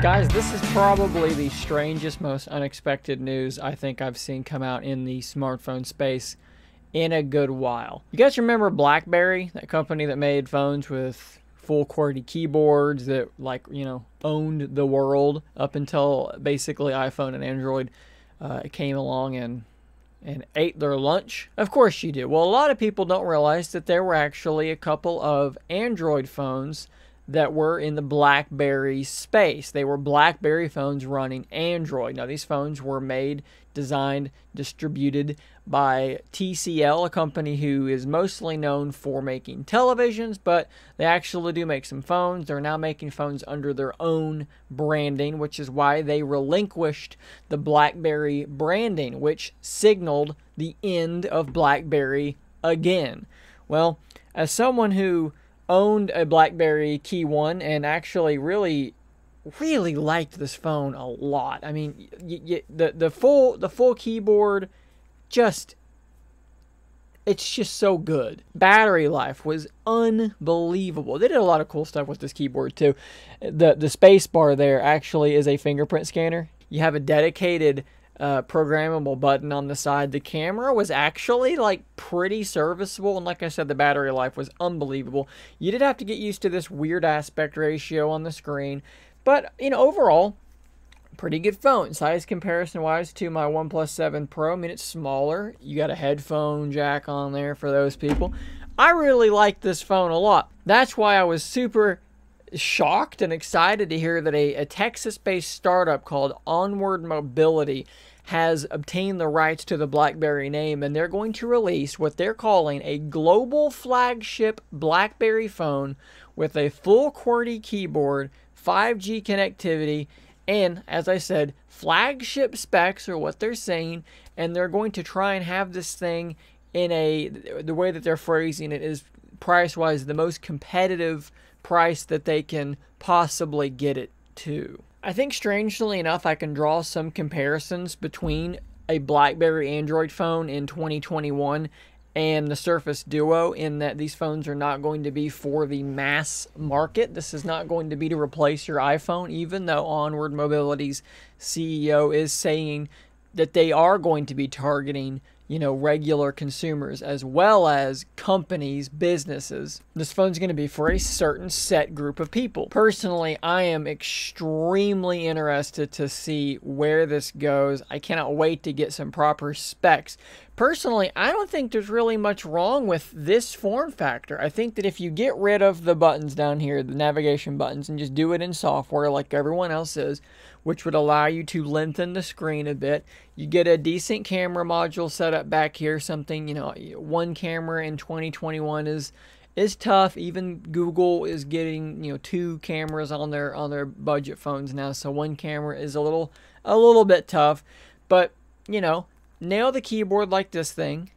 Guys, this is probably the strangest, most unexpected news I think I've seen come out in the smartphone space in a good while. You guys remember Blackberry, that company that made phones with full QWERTY keyboards that, like, you know, owned the world up until basically iPhone and Android came along and ate their lunch? Of course you do. Well, a lot of people don't realize that there were actually a couple of Android phones that were in the BlackBerry space. They were BlackBerry phones running Android. Now, these phones were made, designed, distributed by TCL, a company who is mostly known for making televisions, but they actually do make some phones. They're now making phones under their own branding, which is why they relinquished the BlackBerry branding, which signaled the end of BlackBerry again. Well, as someone who owned a Blackberry Keyone and actually really liked this phone a lot. I mean, the full keyboard, it's just so good. Battery life was unbelievable. They did a lot of cool stuff with this keyboard too. The space bar there actually is a fingerprint scanner. You have a dedicated programmable button on the side. The camera was actually like pretty serviceable, and like I said, the battery life was unbelievable. You did have to get used to this weird aspect ratio on the screen, but you know, overall pretty good phone. Size comparison wise to my OnePlus 7 Pro, I mean, it's smaller. You got a headphone jack on there for those people. I really like this phone a lot. That's why I was super shocked and excited to hear that a Texas-based startup called Onward Mobility has obtained the rights to the BlackBerry name, and they're going to release what they're calling a global flagship BlackBerry phone with a full QWERTY keyboard, 5G connectivity, and, as I said, flagship specs are what they're saying, and they're going to try and have this thing in the way that they're phrasing it is price-wise the most competitive price that they can possibly get it to. I think, strangely enough, I can draw some comparisons between a BlackBerry Android phone in 2021 and the Surface Duo, in that these phones are not going to be for the mass market. This is not going to be to replace your iPhone, even though Onward Mobility's CEO is saying that they are going to be targeting, you know, regular consumers as well as companies, businesses. This phone's going to be for a certain set group of people. Personally, I am extremely interested to see where this goes. I cannot wait to get some proper specs. Personally, I don't think there's really much wrong with this form factor. I think that if you get rid of the buttons down here, the navigation buttons, and just do it in software like everyone else is, which would allow you to lengthen the screen a bit, you get a decent camera module set up back here. Something, you know, one camera in 2021 is tough. Even Google is getting, you know, 2 cameras on their budget phones now, so one camera is a little bit tough. But, you know, nail the keyboard like this thing,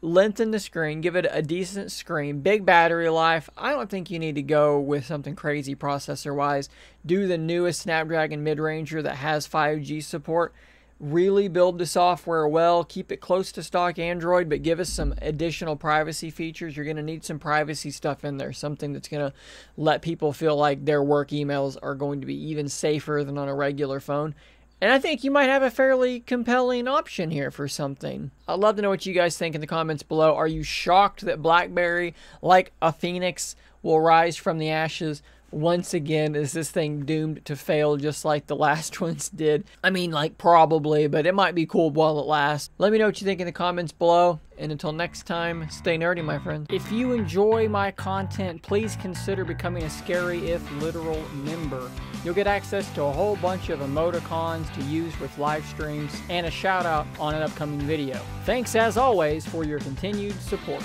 lengthen the screen, give it a decent screen, big battery life. I don't think you need to go with something crazy processor-wise. Do the newest Snapdragon mid-ranger that has 5G support. Really build the software well. Keep it close to stock Android, but give us some additional privacy features. You're going to need some privacy stuff in there, something that's going to let people feel like their work emails are going to be even safer than on a regular phone. And I think you might have a fairly compelling option here for something. I'd love to know what you guys think in the comments below. Are you shocked that BlackBerry, like a phoenix, will rise from the ashes once again? Is this thing doomed to fail just like the last ones did? I mean, like, probably, but it might be cool while it lasts. Let me know what you think in the comments below. And until next time, stay nerdy, my friends. If you enjoy my content, please consider becoming a Scary If Literal member. You'll get access to a whole bunch of emoticons to use with live streams and a shout out on an upcoming video. Thanks as always for your continued support.